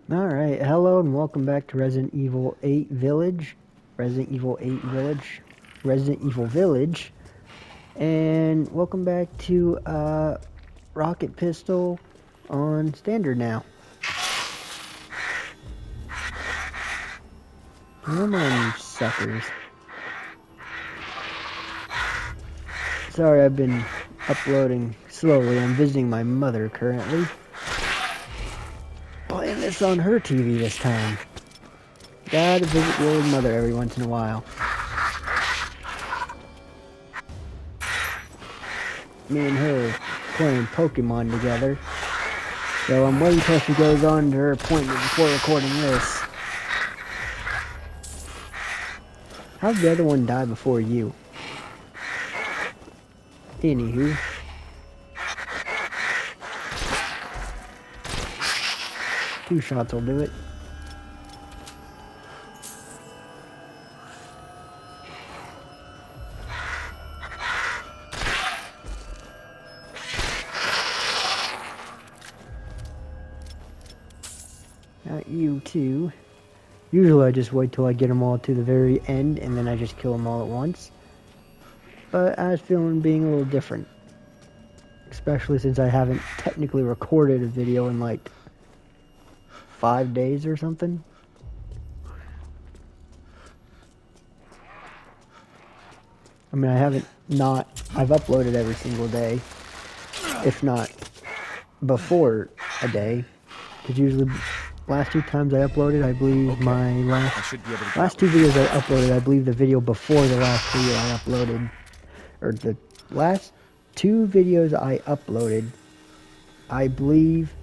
Alright, hello and welcome back to Resident Evil 8 Village. Resident Evil 8 Village. Resident Evil Village. And welcome back to Rocket Pistol on Standard now. Come on, you suckers. Sorry, I've been uploading slowly. I'm visiting my mother currently. Playing this on her TV this time. Gotta visit the old mother every once in a while. Me and her playing Pokemon together. So I'm waiting till she goes on to her appointment before recording this. How'd the other one die before you? Anywho. Two shots will do it. Not you two. Usually I just wait till I get them all to the very end and then I just kill them all at once. But I was feeling being a little different. Especially since I haven't technically recorded a video in like 5 days or something. I mean, I've uploaded every single day. If not before a day. Because usually, last 2 times I uploaded, I believe my last 2 videos I uploaded, I believe the video before the last video I uploaded, or the last 2 videos I uploaded, I believe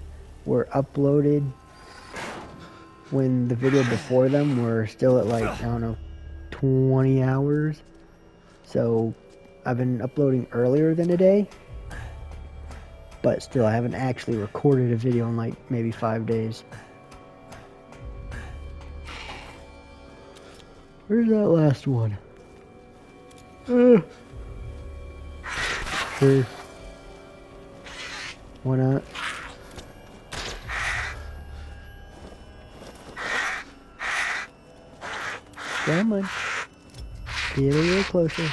were uploaded when the video before them were still at like, I don't know, 20 hours. So, I've been uploading earlier than a day. But still, I haven't actually recorded a video in like maybe 5 days. Where's that last one? Sure. Why not? Come on. Get a little closer.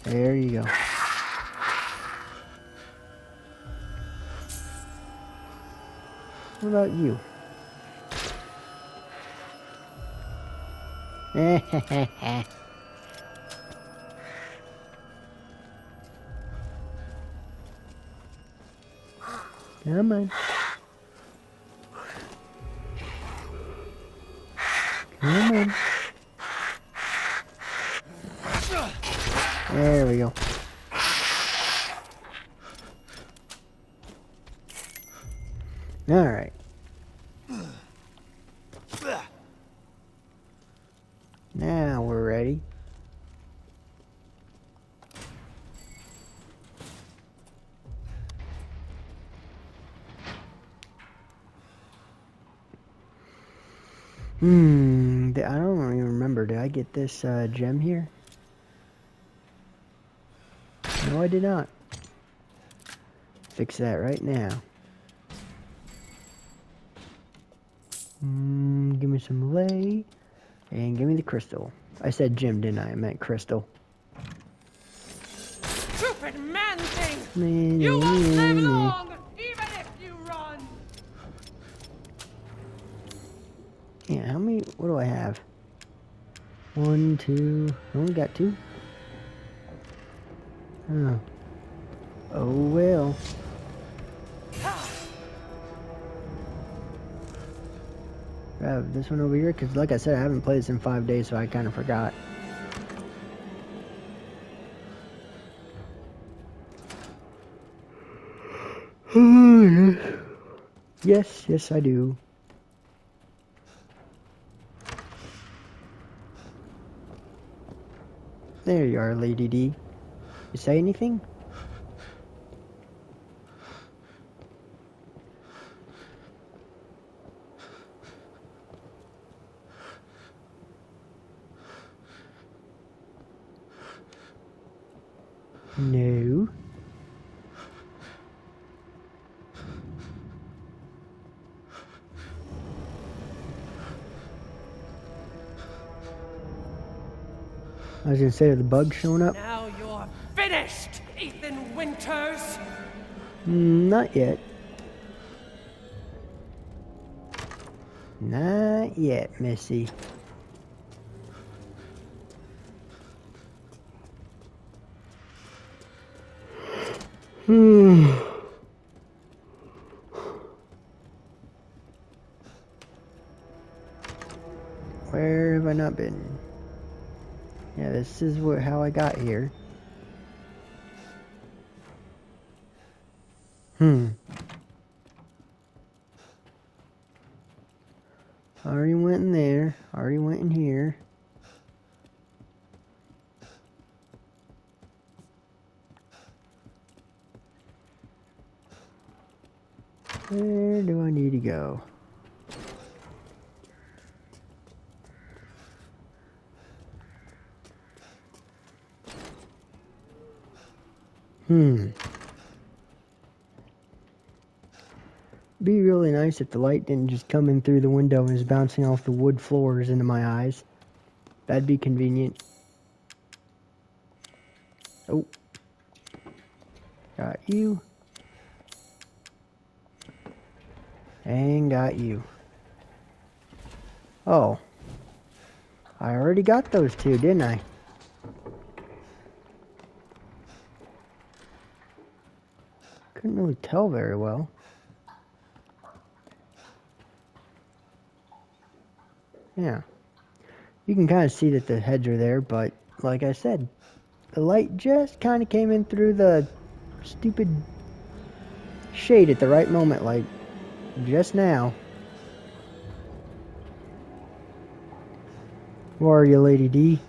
There you go. What about you? Come on. Come on. There we go. Alright. Now we're ready. I don't even remember. Did I get this gem here? No, I did not. Fix that right now. Give me some lay. And give me the crystal. I said gem, didn't I? I meant crystal. Stupid man thing! You won't live long, even if you run! Yeah, how many? What do I have? 1, 2. I only got 2. Oh. Oh well. Grab this one over here, because like I said, I haven't played this in 5 days, so I kind of forgot. Yes, yes I do. There you are, Lady D. You say anything? No. I was gonna say, are the bugs showing up? Now you're finished, Ethan Winters. Not yet. Not yet, Missy. Where have I not been? Yeah, this is how I got here. Already went in there. Already went in here. Where do I need to go? Be really nice if the light didn't just come in through the window and is bouncing off the wood floors into my eyes. That'd be convenient. Oh. Got you. And got you. Oh. I already got those two, didn't I? Couldn't really tell very well. Yeah. You can kind of see that the heads are there, but like I said, the light just kind of came in through the stupid shade at the right moment, like just now. Where are you, Lady D?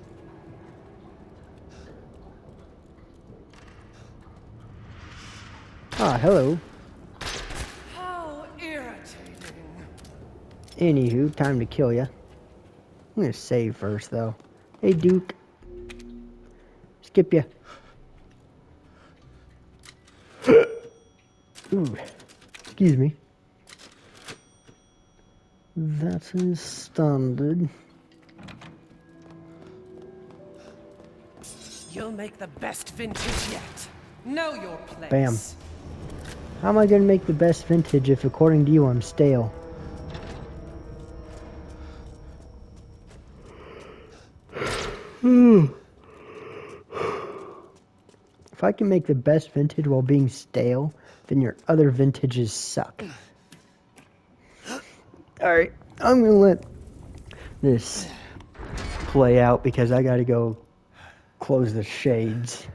Ah, hello. How irritating. Anywho, time to kill ya. I'm gonna save first, though. Hey, Duke. Skip ya. Ooh. Excuse me. That's in standard. You'll make the best vintage yet. Know your place. Bam. How am I gonna make the best vintage if, according to you, I'm stale? If I can make the best vintage while being stale, then your other vintages suck. Alright, I'm gonna let this play out because I gotta go close the shades.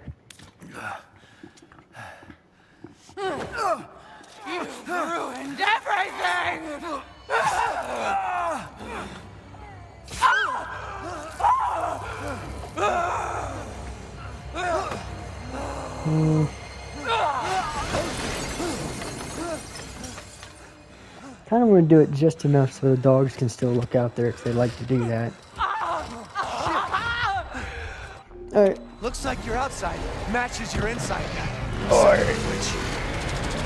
You've ruined everything! Kind of want to do it just enough so the dogs can still look out there if they like to do that. Alright. Looks like your outside matches your inside now. Alright.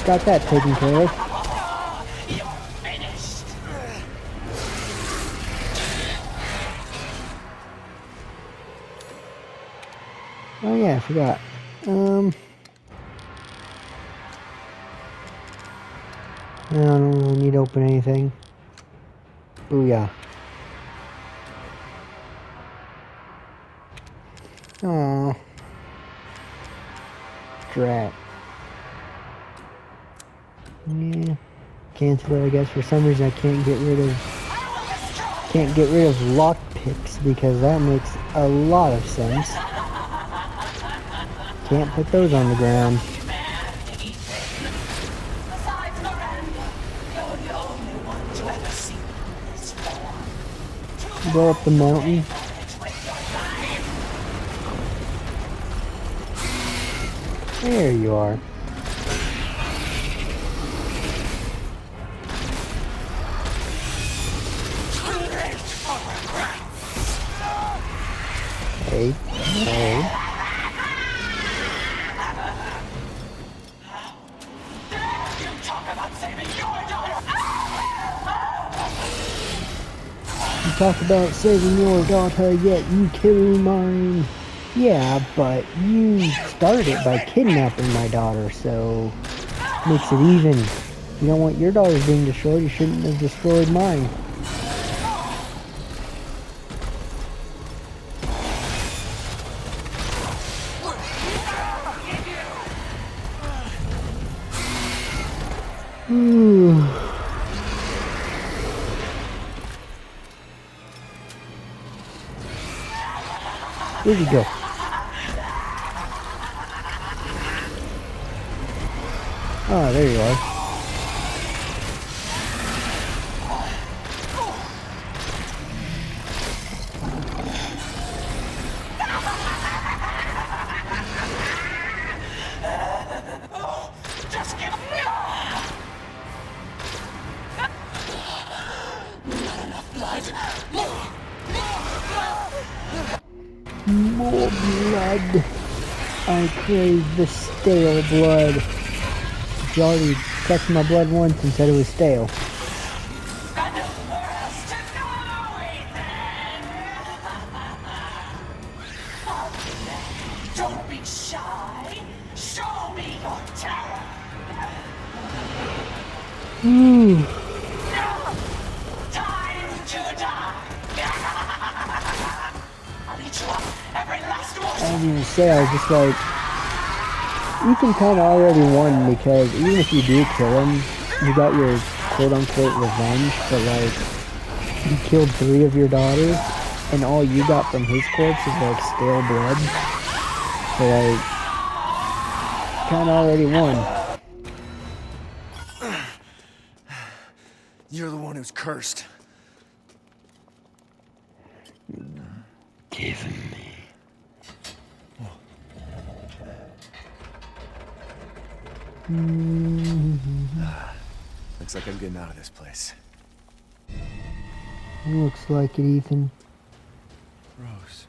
Got that taken care of. Oh yeah, I forgot. I don't really need to open anything. Booyah. Aww. Drat. Yeah. Cancel it, I guess. For some reason I can't get rid of lock picks because that makes a lot of sense. Can't put those on the ground. Go up the mountain. There you are. Hey, no. You talk about saving your daughter, yet you kill mine. Yeah, but you started it by kidnapping my daughter, so makes it even. You don't want your daughters being destroyed, you shouldn't have destroyed mine. Where'd you go? Oh, there you are. Just give me More blood. I crave the stale blood. You already touched my blood once and said it was stale. Don't be shy. Show me your terror. Time to die. I'll eat you up, every last one. I didn't even say, I was just like, Ethan kind of already won because even if you do kill him, you got your quote-unquote revenge, but like, you killed 3 of your daughters, and all you got from his corpse is like stale blood. So like, kind of already won. You're the one who's cursed. Give me. Looks like I'm getting out of this place. Looks like it, Ethan. Rose.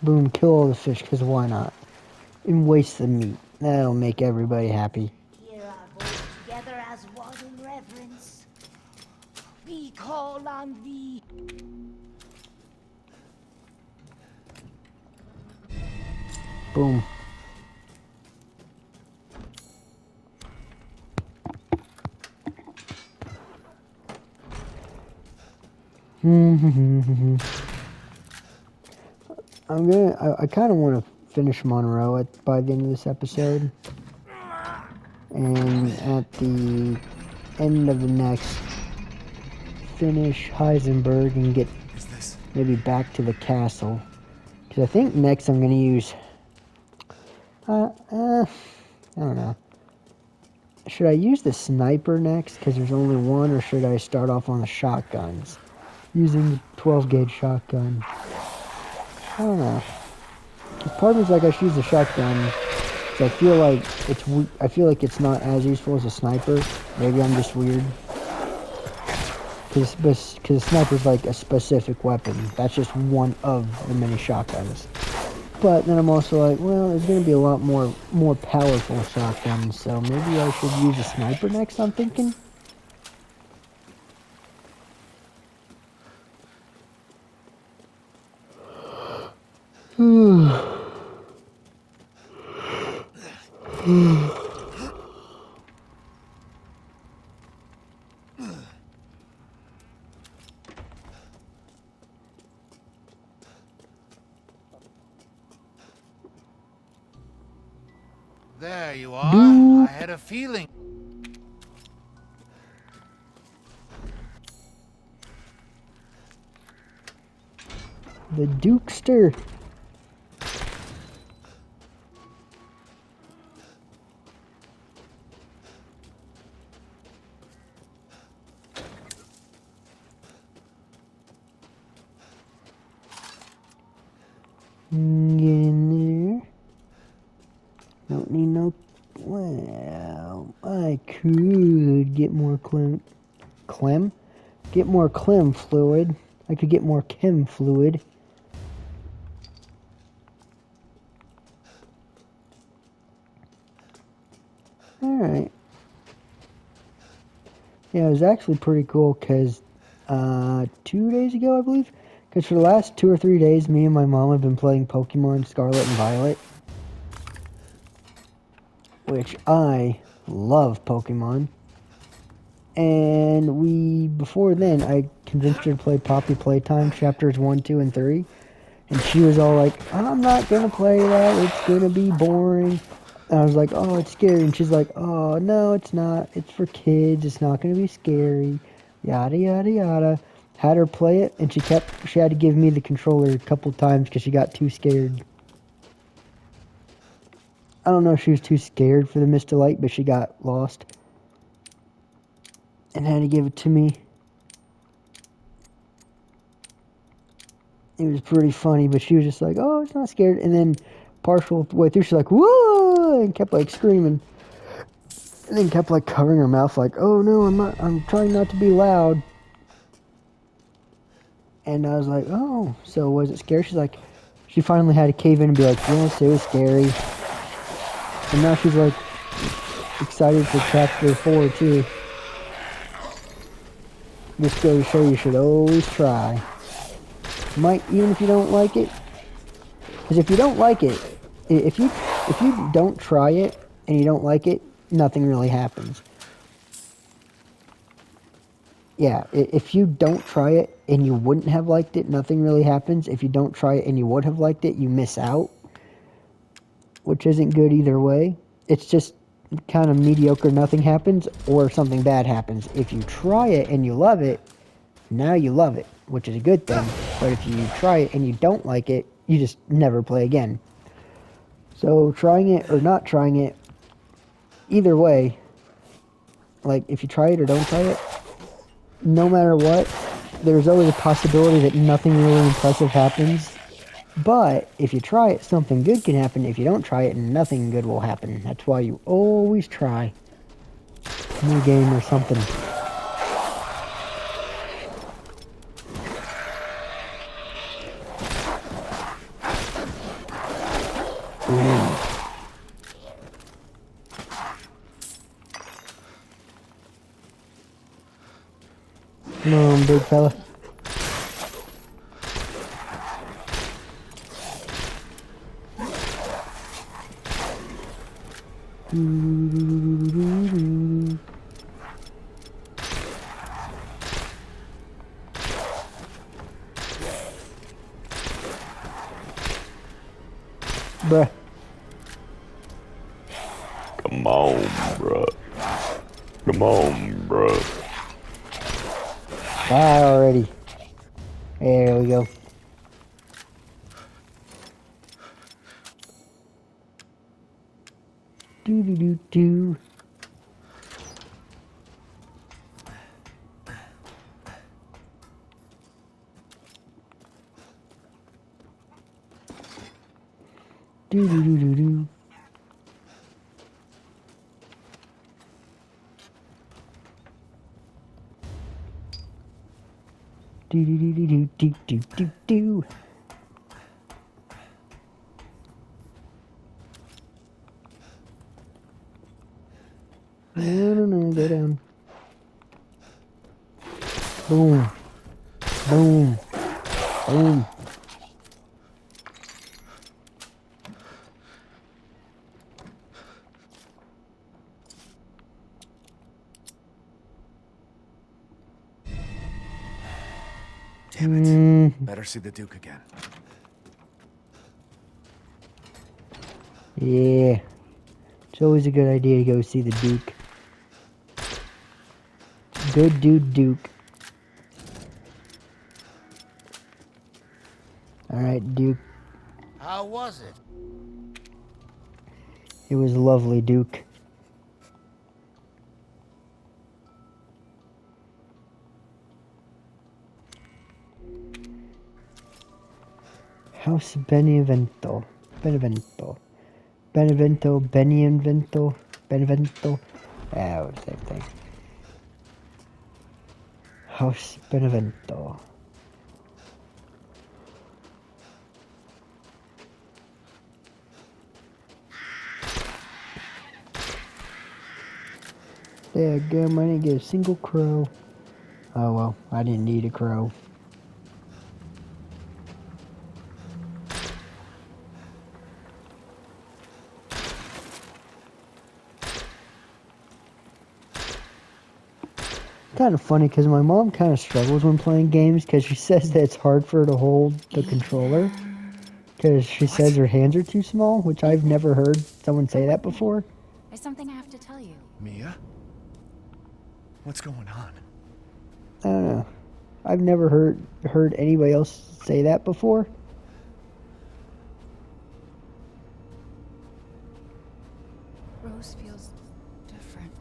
Boom, kill all the fish, because why not? And waste the meat. That'll make everybody happy. Here are both together as one in reverence. We call on thee. Boom. I kind of want to finish Monroe by the end of this episode. And at the end of the next, finish Heisenberg and get maybe back to the castle. Because I think next I'm going to use... I don't know. Should I use the sniper next because there's only one, or should I start off on the shotguns? Using the 12 gauge shotgun. I don't know. Part of me's like I should use the shotgun. So I feel like it's not as useful as a sniper. Maybe I'm just weird. Because the sniper's like a specific weapon. That's just one of the many shotguns. But then I'm also like, well, there's going to be a lot more powerful shotguns. So maybe I should use a sniper next, I'm thinking. There you are. I had a feeling. The Dukester. Get in there. Don't need no... Well, I could get more Clem? Get more Clem fluid. I could get more chem fluid. Yeah, it was actually pretty cool because 2 days ago, I believe, because for the last 2 or 3 days, me and my mom have been playing Pokemon Scarlet and Violet, which I love Pokemon. And before then, I convinced her to play Poppy Playtime chapters 1, 2, and 3. And she was all like, I'm not going to play that. It's going to be boring. And I was like, oh, it's scary. And she's like, oh, no, it's not. It's for kids. It's not going to be scary. Yada, yada, yada. Had her play it, and she had to give me the controller a couple times because she got too scared. I don't know if she was too scared for the Mr. Light, but she got lost. And had to give it to me. It was pretty funny, but she was just like, oh, it's not scared. And then partial way through, she's like, whoa, and kept like screaming. And then kept like covering her mouth like, oh no, I'm trying not to be loud. And I was like, oh, so was it scary? She's like, she finally had to cave in and be like, yes, it was scary. And now she's like excited for chapter 4 too. Just goes to show you should always try. Even if you don't like it, because if you don't like it, if you don't try it and you don't like it, nothing really happens. Yeah, if you don't try it and you wouldn't have liked it, nothing really happens. If you don't try it and you would have liked it, you miss out, which isn't good either way. It's just kind of mediocre, nothing happens, or something bad happens. If you try it and you love it, now you love it, which is a good thing. But if you try it and you don't like it, you just never play again. So trying it or not trying it, either way, like if you try it or don't try it, no matter what, there's always a possibility that nothing really impressive happens. But if you try it, something good can happen. If you don't try it, nothing good will happen. That's why you always try. New game or something. Come on, big fella. Bruh. Come on, bruh. Come on, bruh. Die already. There we go. Do do do do. Do do do do do. Do do do do do do do do. No, go down. Boom. Boom. Boom. Damn it. Better see the Duke again. Yeah. It's always a good idea to go see the Duke. Good dude Duke. Alright, Duke. How was it? It was lovely, Duke. House Benevento. Benevento. Benevento. Benevento. Benevento. Ah, same thing. House Benevento. Dadgum, I didn't get a single crow. Oh well, I didn't need a crow. Kind of funny because my mom kind of struggles when playing games because she says that it's hard for her to hold the controller because she says her hands are too small, which I've never heard someone say that before. There's something I have to tell you. Mia? What's going on? I don't know. I've never heard anybody else say that before. Rose feels different.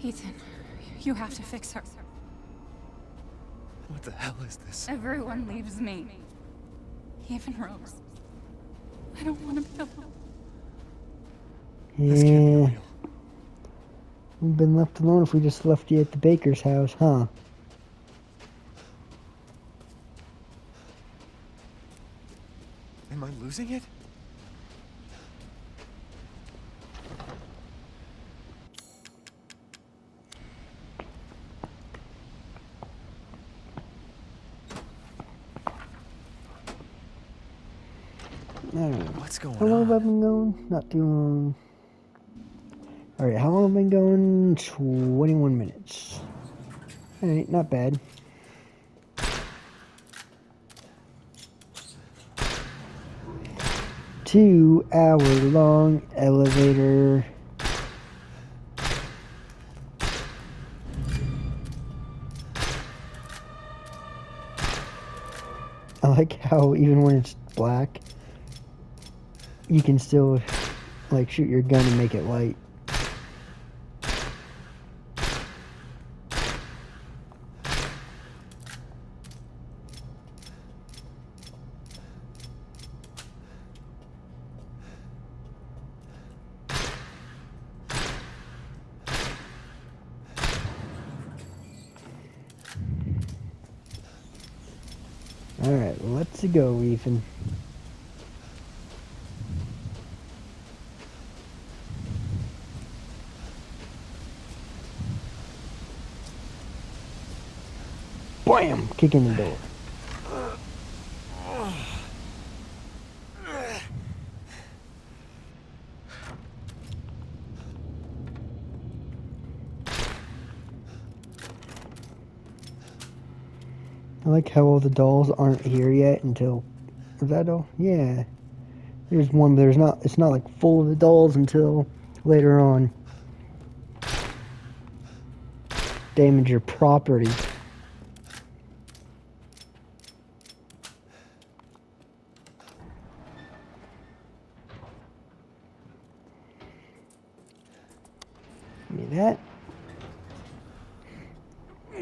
Ethan, you have to fix her. What the hell is this? Everyone leaves me. Even Rose. I don't want to be alone. This can't be Yeah, real. we've been left alone if we just left you at the baker's house, huh? Am I losing it? I don't know. What's going How long have I on? been going? Not too long. Alright, how long have I been going? 21 minutes. Alright, not bad. Two-hour-long elevator. I like how even when it's black, you can still like shoot your gun and make it light. Alright, let's go, Ethan. Bam! Kick in the door. I like how all the dolls aren't here yet until... Is that all? Yeah. There's one, but it's not like full of the dolls until later on. Damage your property. Give me that.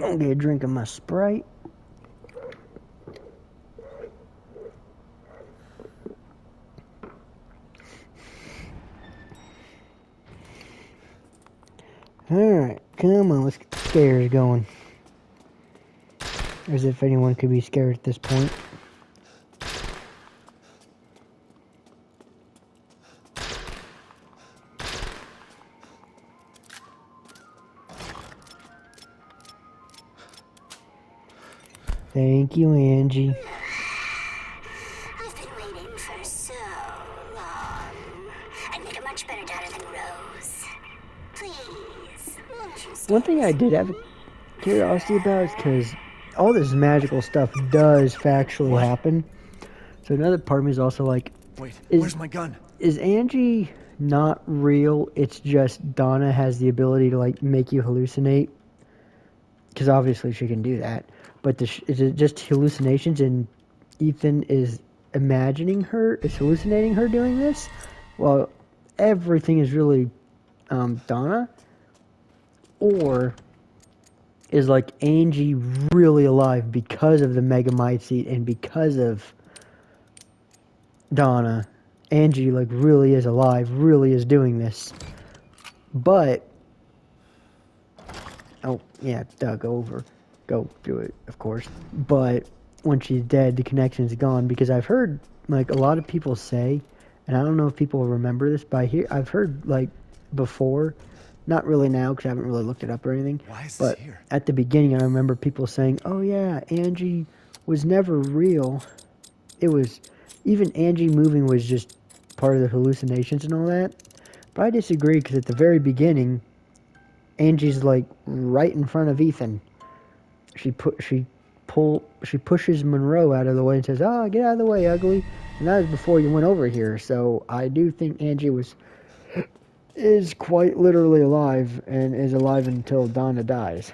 I'll get a drink of my Sprite. Alright, come on, let's get the scares going. As if anyone could be scared at this point. Thank you, Angie. I've been waiting for so long. I'd make a much better daughter than Rose. Please, won't you stay? One thing I did have curiosity about is because all this magical stuff does factually happen. So another part of me is also like, Wait, Is- where's my gun? is Angie not real? It's just Donna has the ability to like make you hallucinate. Because obviously she can do that. But is it just hallucinations and Ethan is imagining her, is hallucinating her doing this? Well, everything is really Donna? Or is like Angie really alive because of the Megamind seed and because of Donna? Angie like really is alive, really is doing this. But oh yeah, go do it, of course. But when she's dead, the connection's gone because I've heard like a lot of people say, and I don't know if people remember this, but I've heard like before Not really now, because I haven't really looked it up or anything. Why is this But here? at the beginning, I remember people saying, "Oh yeah, Angie was never real. It was even Angie moving was just part of the hallucinations and all that." But I disagree, because at the very beginning, Angie's like right in front of Ethan. She pushes Monroe out of the way and says, "Oh, get out of the way, ugly." And that was before you went over here. So I do think Angie is quite literally alive, and is alive until Donna dies.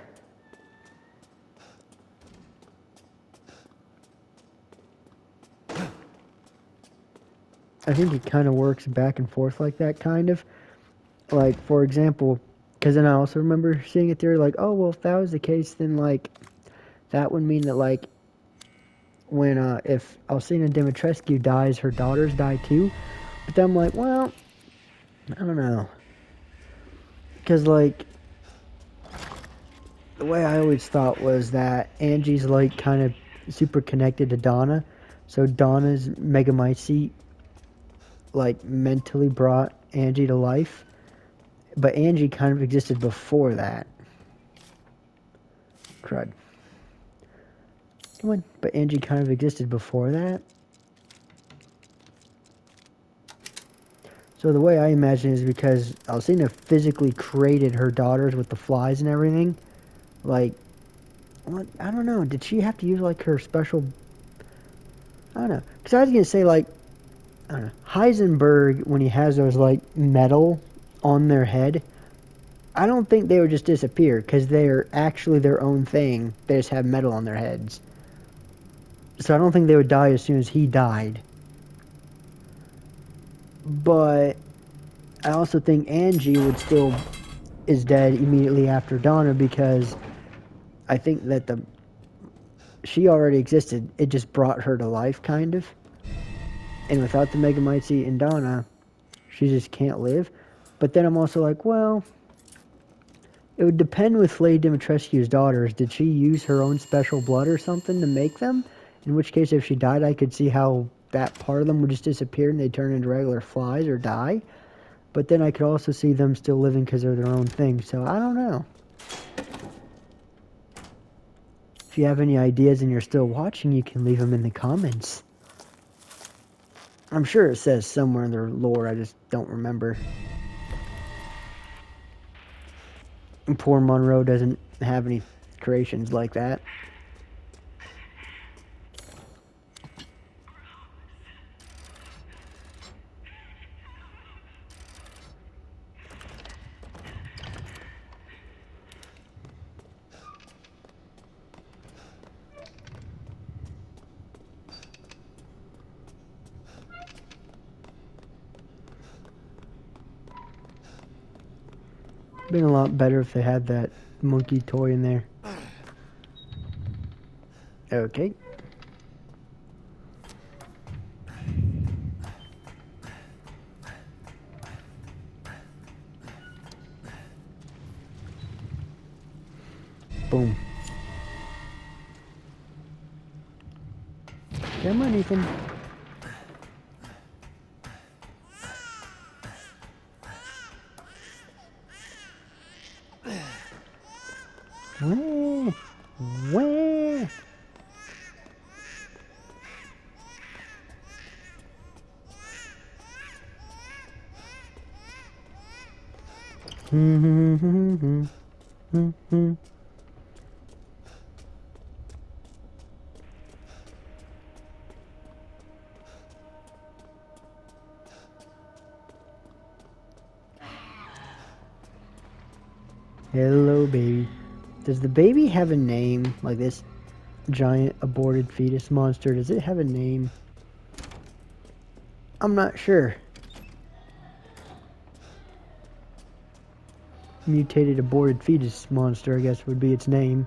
I think it kind of works back and forth like that, kind of. Like, for example, because then I also remember seeing a theory like, oh, well, if that was the case, then, like, that would mean that, like, when, if Alcina Dimitrescu dies, her daughters die too. But then I'm like, well, I don't know. Because, like, the way I always thought was that Angie's, like, kind of super connected to Donna. So Donna's Megamycete, like, mentally brought Angie to life. But Angie kind of existed before that. Crud. Come on. But Angie kind of existed before that. So the way I imagine is because Alcina physically created her daughters with the flies and everything. Like, what? I don't know. Did she have to use, like, her special... I don't know. Because I was going to say, like, I don't know. Heisenberg, when he has those, like, metal on their head, I don't think they would just disappear, because they're actually their own thing. They just have metal on their heads. So I don't think they would die as soon as he died. But I also think Angie is dead immediately after Donna, because I think that she already existed. It just brought her to life, kind of. And without the Megamycete and Donna, she just can't live. But then I'm also like, well, it would depend with Lady Dimitrescu's daughters. Did she use her own special blood or something to make them? In which case, if she died, I could see how that part of them would just disappear and they'd turn into regular flies or die. But then I could also see them still living because they're their own thing. So I don't know. If you have any ideas and you're still watching, you can leave them in the comments. I'm sure it says somewhere in their lore, I just don't remember. And poor Monroe doesn't have any creations like that. Been a lot better if they had that monkey toy in there. Okay. Boom. Come on, Ethan. Wah, wah. Hello, baby. Does the baby have a name? Like this giant aborted fetus monster, does it have a name? I'm not sure. Mutated aborted fetus monster, I guess, would be its name.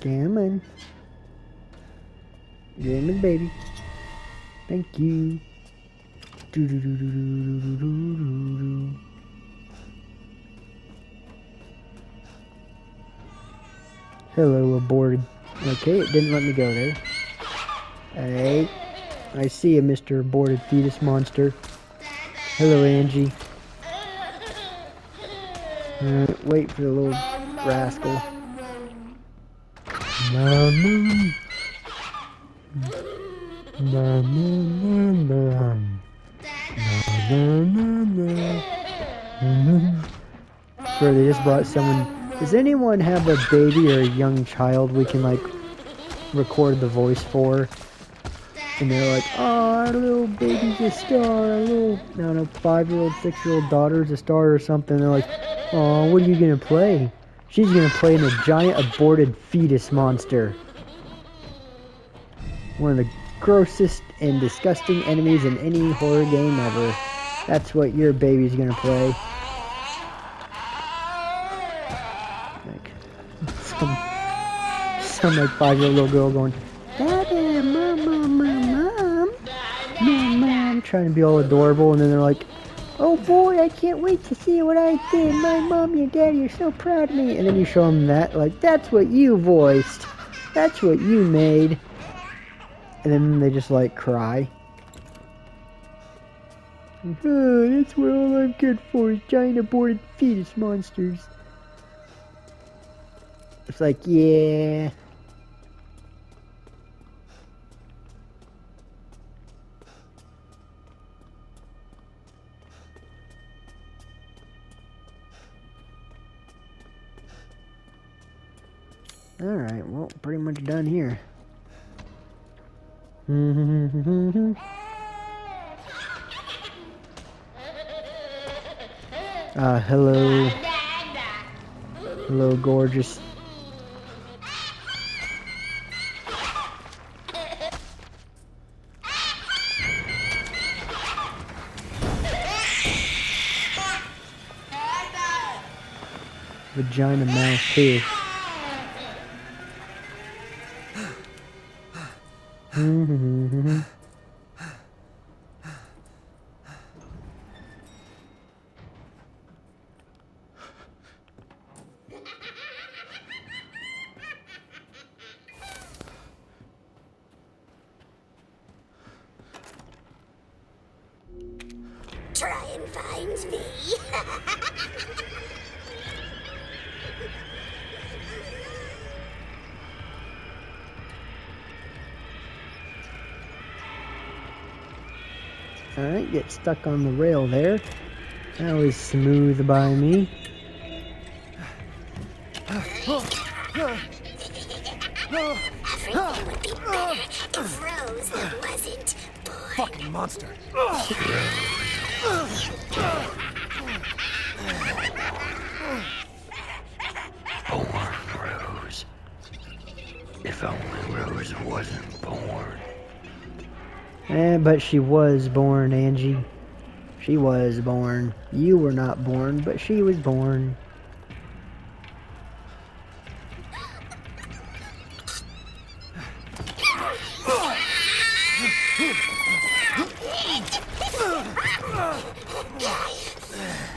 Come on. Come on, baby. Thank you. Hello, aborted. Okay, it didn't let me go there. Hey, I see you, Mr. Aborted Fetus Monster. Hello, Angie. Wait for the little rascal. Mom. Sure, they just brought someone. Does anyone have a baby or a young child we can like record the voice for? And they're like, oh, our little baby's a star, our little, I don't know, 5-year-old, 6-year-old daughter's a star or something. They're like, oh, what are you gonna play? She's gonna play in a giant aborted fetus monster. One of the grossest and disgusting enemies in any horror game ever. That's what your baby's gonna play. Like, some like 5-year-old little girl going, Daddy, Mom, trying to be all adorable, and then they're like, oh boy, I can't wait to see what I did. My mommy and daddy are so proud of me. And then you show them that, like, that's what you voiced. That's what you made. And then they just, like, cry. Oh, that's what all I'm good for is giant aborted fetus monsters. It's like, yeah. Alright, well, pretty much done here. Hello. Hello, gorgeous. Vagina mouth too. Try and find me. Alright, get stuck on the rail there. That was smooth by me. Everything would be better if Rose wasn't born. Fucking monster. Born Rose. If only Rose wasn't born. But she was born, Angie. She was born. You were not born, but she was born.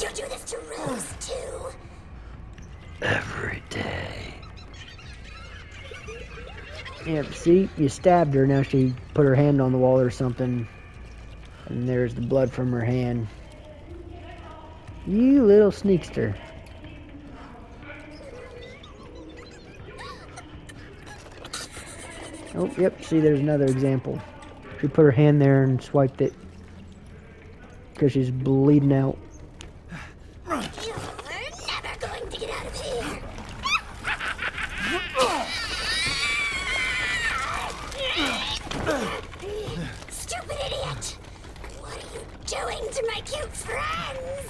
You do this to Rose too. Every day. Yep, see? You stabbed her, now she put her hand on the wall or something. And there's the blood from her hand. You little sneakster. Oh, yep, see, there's another example. She put her hand there and swiped it. Because she's bleeding out. You're never going to get out of here. Stupid idiot! What are you doing to my cute friends?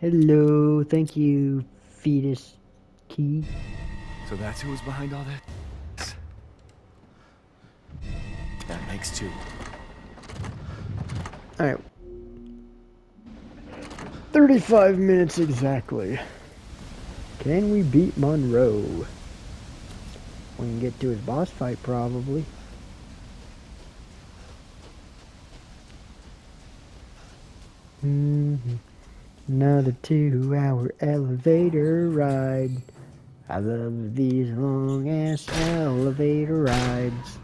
Hello, thank you, fetus key. So that's who was behind all that? That makes two. Alright. 35 minutes exactly. Can we beat Monroe? We can get to his boss fight, probably. Another 2-hour elevator ride. I love these long-ass elevator rides.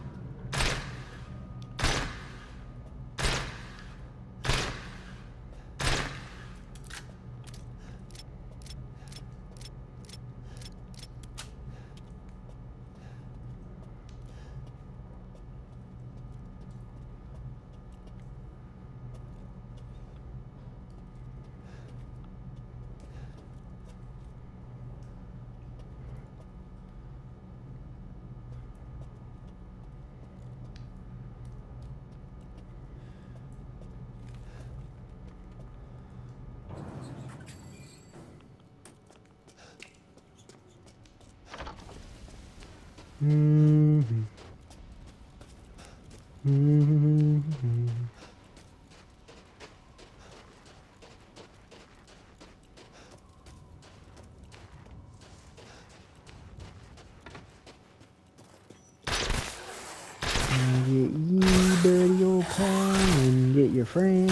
Get you, buddy old pal, and get your friend.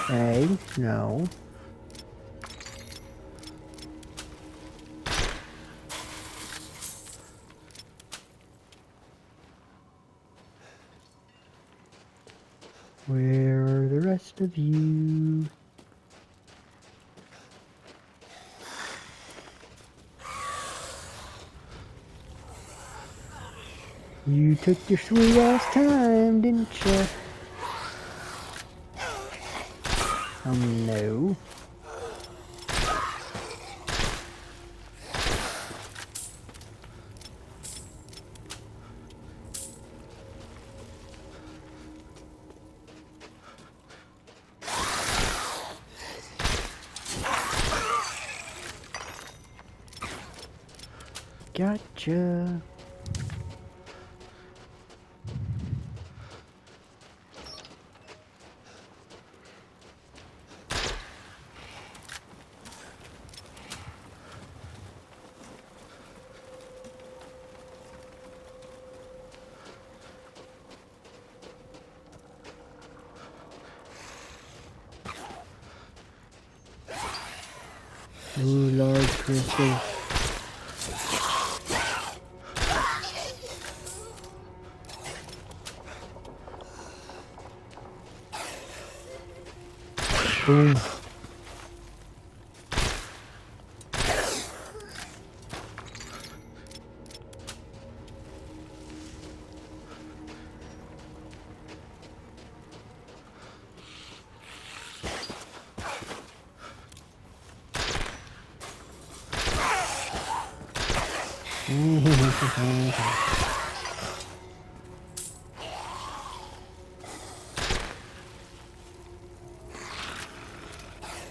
Hey, no. Where are the rest of you? You took your sweet ass time, didn't you? No. Gotcha. Ooh, large crystal. Boom.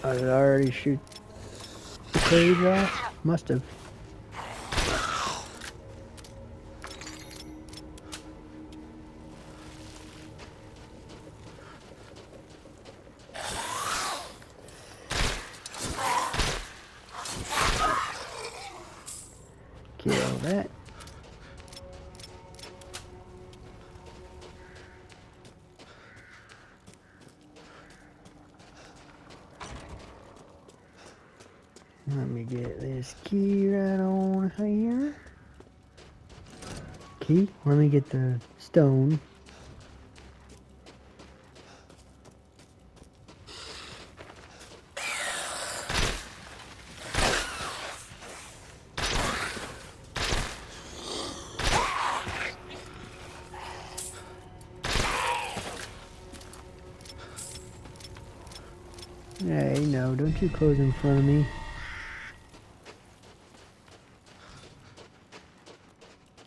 Did it already shoot the cage off? Must have. Kill that. Let me get this key right on here. Key? Let me get the stone. Hey, no, don't you close in front of me.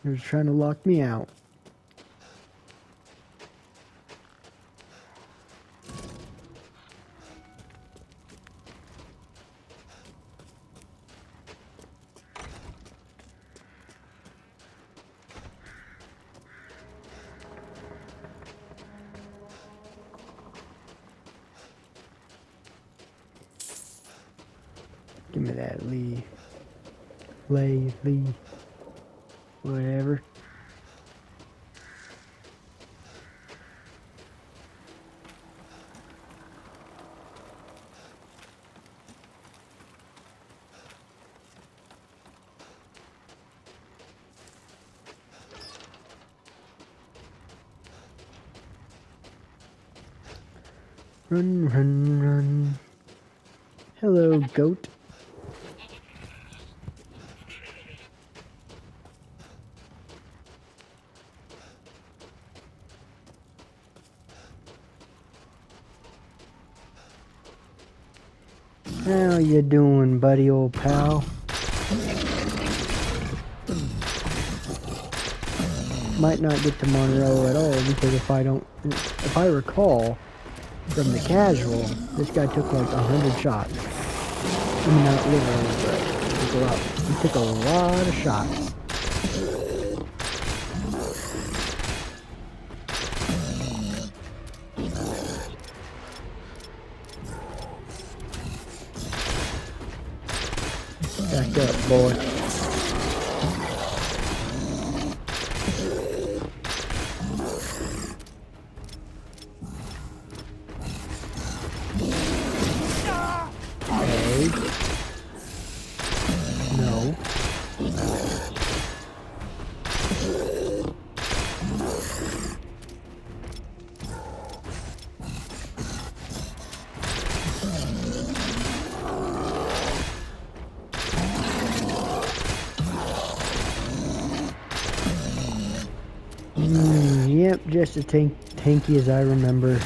You're just trying to lock me out. Give me that, Lee. Lee. Whatever. Run. Hello, goat. How you doing, buddy, old pal? Might not get to Monroe at all because if I recall from the casual, this guy took like 100 shots. I mean, not literally, but he took a lot of shots. Back up, boy. Hey. No. Yep, just as tanky as I remember.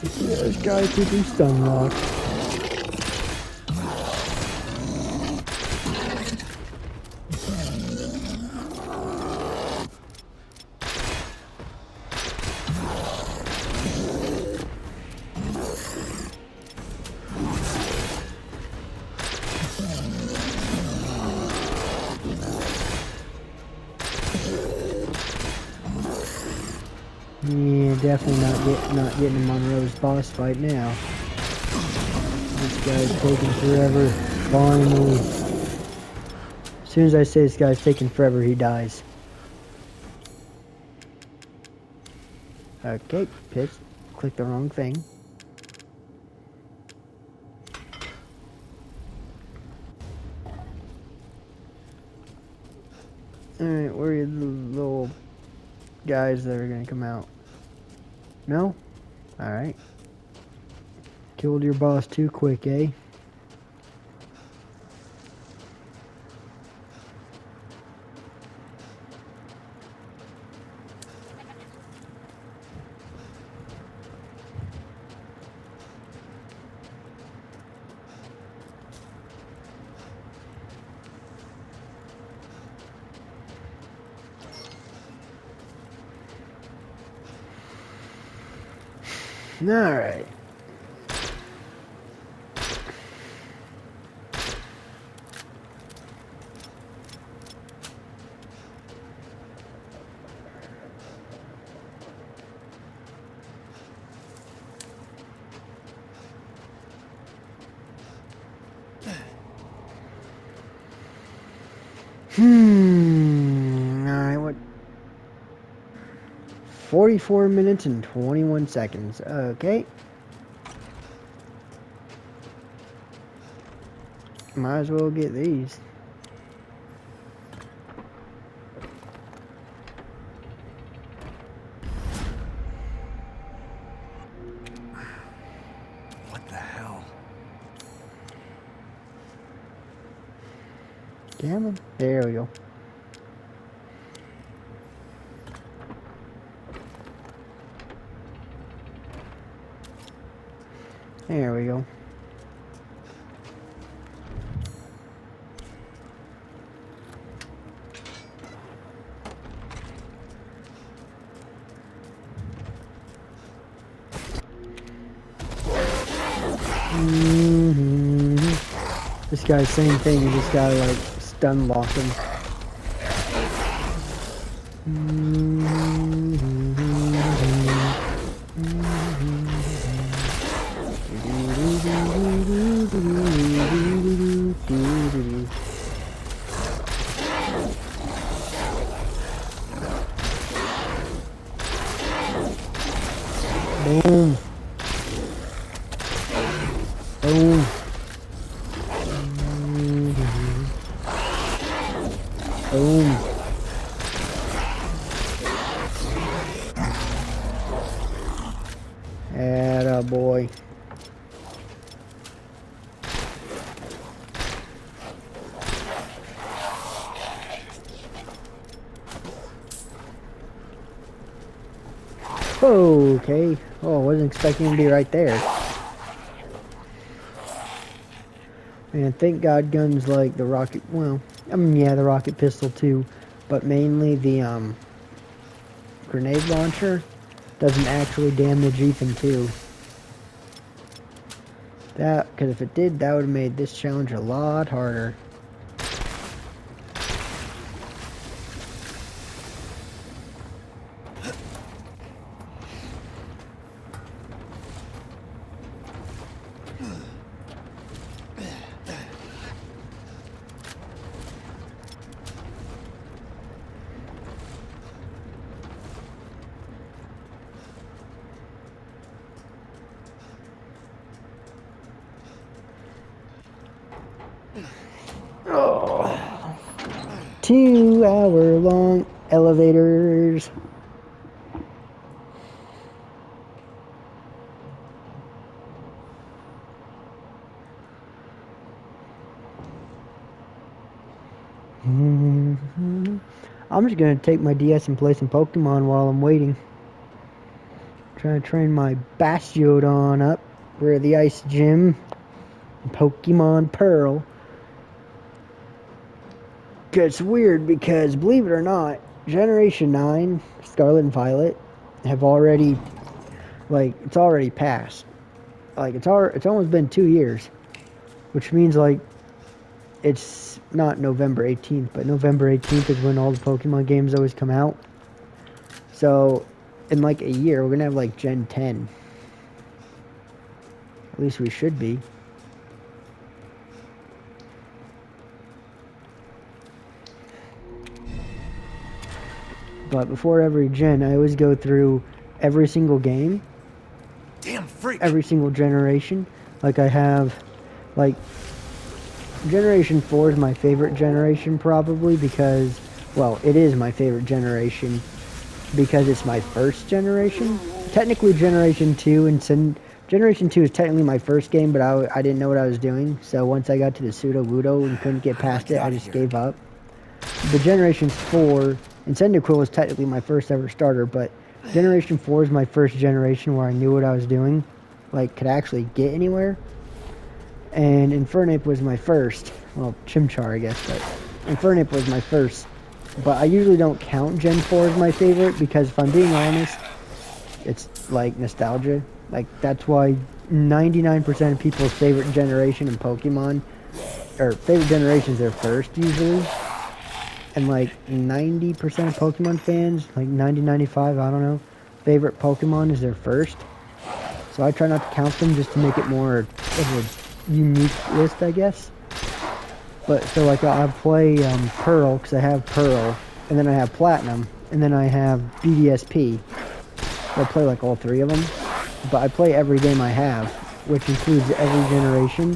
This guy keeping stun locked. Yeah, definitely not getting him on Monroe's boss fight now. This guy's taking forever. Finally. As soon as I say this guy's taking forever, he dies. Okay, pitch. Click the wrong thing. Alright, where are the little guys that are gonna come out? No? Alright. Killed your boss too quick, eh? Alright. Alright, what? 44 minutes and 21 seconds. Okay. Might as well get these. What the hell? Damn it. There we go. There we go. This guy's same thing, you just gotta like stun lock him. Boom. Boom. Boom. Atta boy. Okay. Oh, I wasn't expecting him to be right there. Man, thank God guns like the rocket, well, I mean, yeah, the rocket pistol too, but mainly the, grenade launcher doesn't actually damage Ethan too. Because if it did, that would have made this challenge a lot harder. Oh. 2-hour-long elevators. I'm just gonna take my DS and play some Pokemon while I'm waiting. Trying to train my Bastiodon up for the Ice Gym. Pokemon Pearl. It's weird because, believe it or not, Generation 9, Scarlet and Violet, have already, like, it's already passed. Like, it's almost been 2 years. Which means, like, it's not November 18th, but November 18th is when all the Pokemon games always come out. So, in like a year, we're going to have, like, Gen 10. At least we should be. But before every gen, I always go through every single game. Damn freak. Every single generation. Like I have, like, Generation 4 is my favorite generation probably because, well, it is my favorite generation because it's my first generation. Technically Generation 2 and Generation 2 is technically my first game, but I didn't know what I was doing. So once I got to the Sudowoodo and couldn't get past it, I just gave up. The Generation 4 and Cyndaquil was technically my first ever starter, but Generation 4 is my first generation where I knew what I was doing, like could actually get anywhere. And Infernape was my first, well, Chimchar I guess, but Infernape was my first. But I usually don't count Gen 4 as my favorite because if I'm being honest, it's like nostalgia. Like that's why 99% of people's favorite generation in Pokemon, or favorite generation is their first usually. And like 90% of Pokemon fans, like 95, I don't know, favorite Pokemon is their first. So I try not to count them just to make it more of a unique list, I guess. But so like I play Pearl, because I have Pearl, and then I have Platinum, and then I have BDSP. So I play like all three of them. But I play every game I have, which includes every generation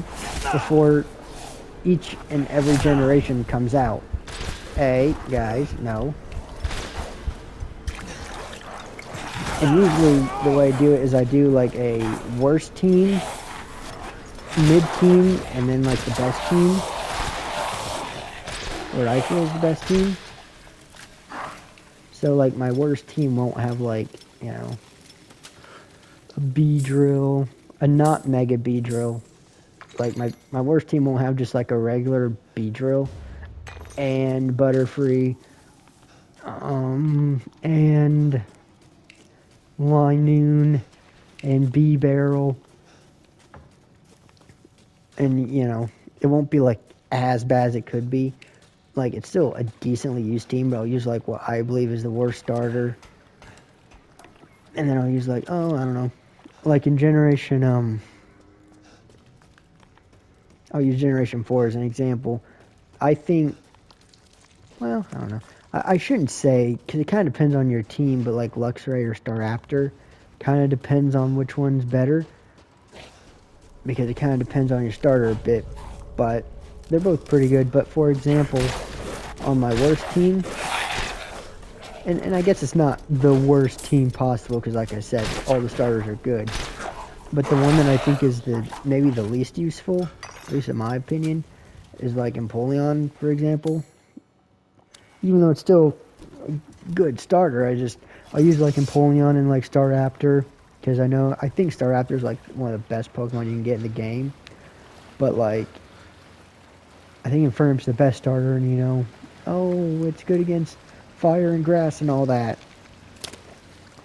before each and every generation comes out. Hey, guys, no. And usually the way I do it is I do like a worst team, mid team, and then like the best team. What I feel is the best team. So like my worst team won't have like, you know, a Beedrill, a not Mega Beedrill. Like my worst team won't have just like a regular Beedrill. And Butterfree, and Linoon, and B-Barrel, and, you know, it won't be, like, as bad as it could be, like it's still a decently used team, but I'll use like what I believe is the worst starter. And then I'll use like, oh, I don't know. Like in Generation, I'll use Generation 4 as an example. I think, well, I don't know. I shouldn't say, because it kind of depends on your team, but like Luxray or Staraptor kind of depends on which one's better. Because it kind of depends on your starter a bit. But they're both pretty good. But for example, on my worst team, and I guess it's not the worst team possible, because like I said, all the starters are good. But the one that I think is maybe the least useful, at least in my opinion, is like Empoleon, for example. Even though it's still a good starter, I'll use like Empoleon and like Staraptor, because I think Staraptor is like one of the best Pokemon you can get in the game. But like, I think Infernip's the best starter, and it's good against fire and grass and all that.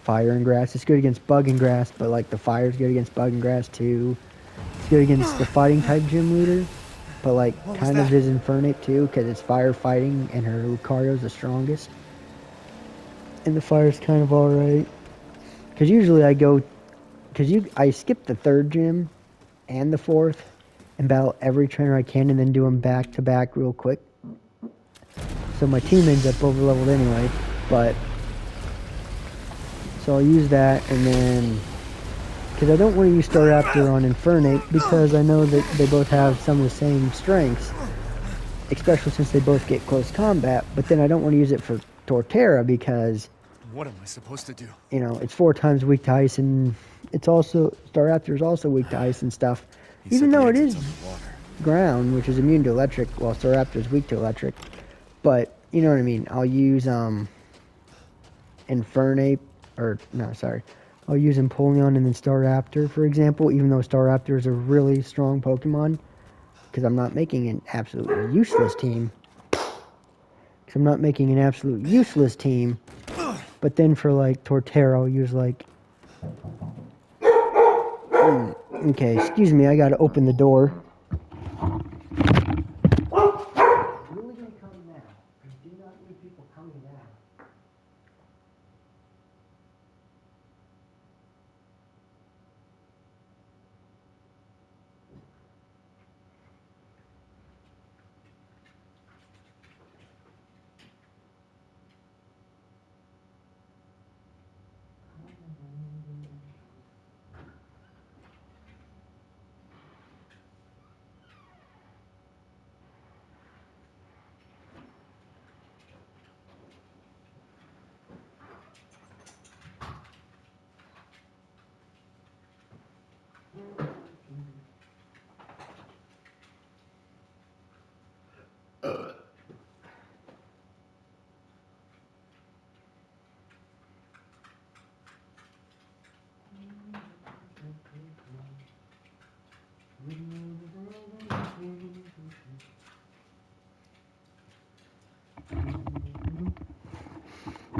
Fire and grass, it's good against bug and grass, but like the fire's good against bug and grass too. It's good against the fighting type gym leader, but like kind of is Infernape too, because it's fire fighting and her Lucario's the strongest. And the fire's kind of alright. Because usually I skip the 3rd gym and the 4th and battle every trainer I can and then do them back to back real quick. So my team ends up over leveled anyway, but so I'll use that, and then because I don't want to use Staraptor on Infernape because I know that they both have some of the same strengths, especially since they both get close combat. But then I don't want to use it for Torterra because what am I supposed to do? It's 4 times weak to ice, and it's also Staraptor is also weak to ice and stuff. Even though it is ground, which is immune to electric, while Staraptor is weak to electric. But you know what I mean. I'll use Infernape. I'll use Empoleon and then Staraptor, for example, even though Staraptor is a really strong Pokemon, because I'm not making an absolutely useless team. But then for, like, Torterra, I'll use, like... Okay, excuse me, I gotta open the door.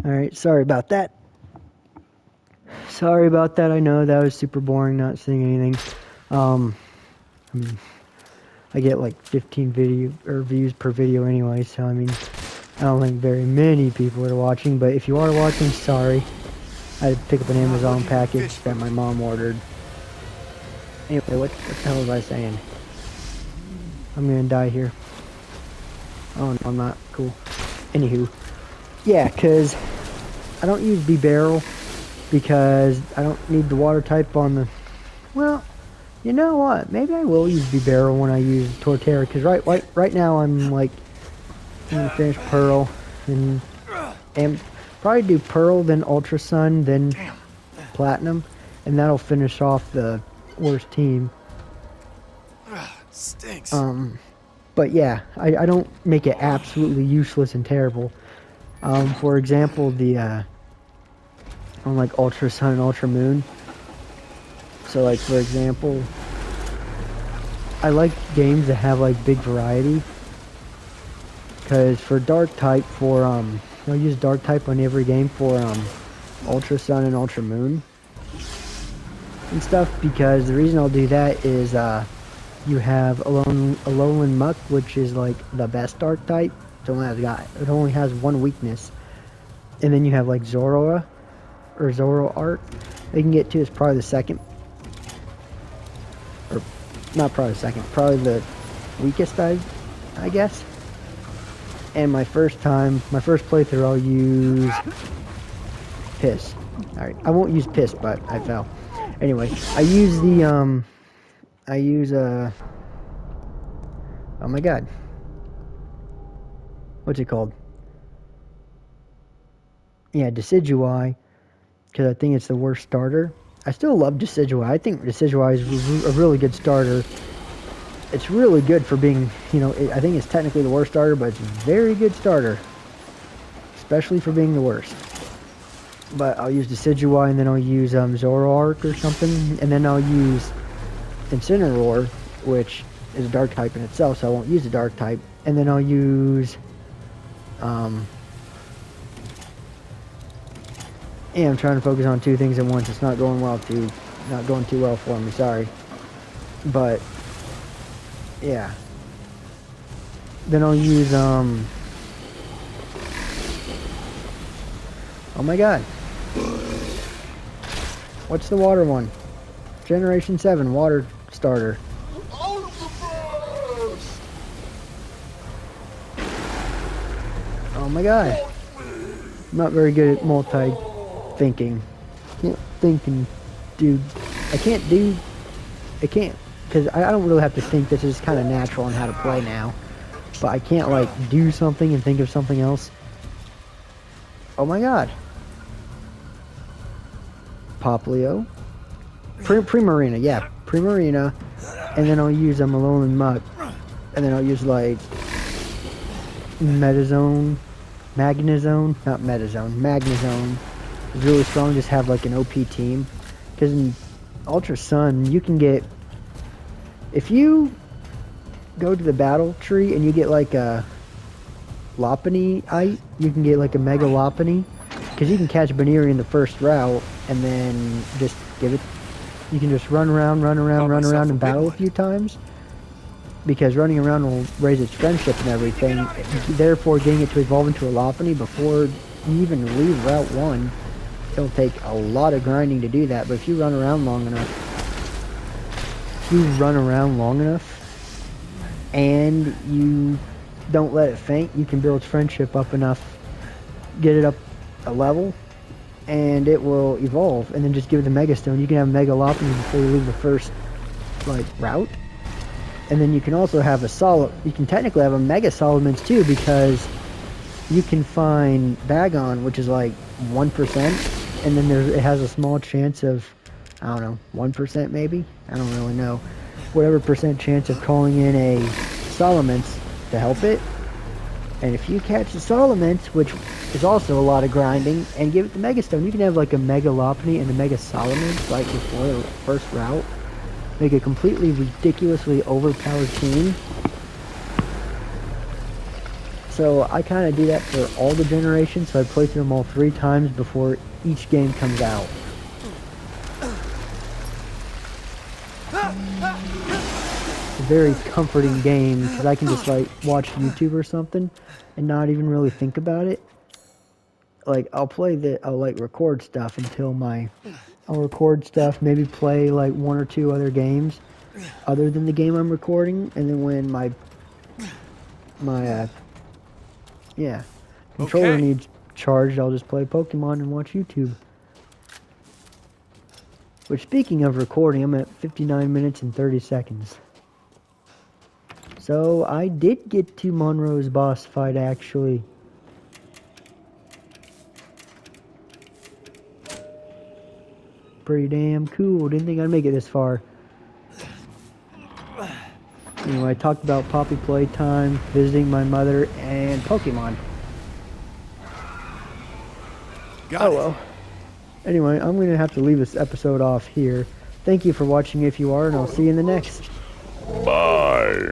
Alright, sorry about that. I know that was super boring not seeing anything. I get like 15 views per video anyway, so I don't think very many people are watching, but if you are watching, sorry. I had to pick up an Amazon package that my mom ordered. Anyway, what the hell was I saying? I'm gonna die here. Oh, no, I'm not. Cool. Anywho. Yeah, because I don't use B-Barrel because I don't need the water type on the... Well, you know what? Maybe I will use B-Barrel when I use Torterra, because right now I'm like... I'm gonna finish Pearl and probably do Pearl, then Ultra Sun, then Platinum, and that'll finish off the worst team. Stinks. But yeah, I don't make it absolutely useless and terrible. For example, on like Ultra Sun and Ultra Moon. So like for example, I like games that have like big variety. Because for Dark type, I'll use Dark type on every game for Ultra Sun and Ultra Moon and stuff. Because the reason I'll do that is you have Alolan Muck, which is like the best Dark type, It only has one weakness. And then you have like Zoroark. They can get to is probably the second. Or not probably the second. Probably the weakest I guess. And my first playthrough, I'll use Piss. Alright, I won't use Piss, but I fell. Anyway, I use oh my god. What's it called? Yeah, Decidueye, because I think it's the worst starter. I still love Decidueye. I think Decidueye is a really good starter. It's really good for being, I think it's technically the worst starter, but it's a very good starter. Especially for being the worst. But I'll use Decidueye, and then I'll use Zoroark or something, and then I'll use Incineroar, which is a dark type in itself, so I won't use the dark type. And then I'll use yeah, I'm trying to focus on two things at once. It's not going too well for me, sorry. But yeah. Then I'll use oh my god. What's the water one? Generation 7 water starter. Oh my god. I'm not very good at multi-thinking. Can't think and do... I can't, because I don't really have to think. This is kind of natural on how to play now. But I can't, like, do something and think of something else. Oh my god. Poplio. Primarina, yeah. Primarina. And then I'll use a Alolan Muck. And then I'll use, like, Magnezone. Magnezone is really strong. Just have like an OP team, because in Ultra Sun you can get, if you go to the battle tree and you get like a Lopunny-ite, you can get like a Mega Lopunny, because you can catch Baneri in the first route and then just give it, you can just run around and battle a few times. Because running around will raise its friendship and everything, therefore getting it to evolve into a Lopunny before you even leave Route 1, it'll take a lot of grinding to do that, but if you run around long enough, and you don't let it faint, you can build friendship up enough, get it up a level, and it will evolve, and then just give it the Mega Stone. You can have Mega Lopunny before you leave the first, like, route. And then you can also have you can technically have a Mega Salamence too, because you can find Bagon, which is like 1%, and then it has a small chance of, I don't know, 1% maybe? I don't really know. Whatever percent chance of calling in a Salamence to help it. And if you catch the Salamence, which is also a lot of grinding, and give it the Mega Stone, you can have like a Mega Lopunny and a Mega Salamence like before the first route. Make a completely ridiculously overpowered team. So I kind of do that for all the generations, so I play through them all 3 times before each game comes out. It's a very comforting game, because I can just like watch YouTube or something and not even really think about it. Like I'll like record stuff until I'll record stuff, maybe play like 1 or 2 other games other than the game I'm recording, and then when my controller needs charged, I'll just play Pokemon and watch YouTube. Which, speaking of recording, I'm at 59 minutes and 30 seconds. So I did get to Monroe's boss fight, actually. Pretty damn cool. Didn't think I'd make it this far. Anyway, I talked about Poppy Playtime, visiting my mother, and Pokemon. Got it. Well. Anyway, I'm going to have to leave this episode off here. Thank you for watching if you are, and I'll see you in the next. Bye.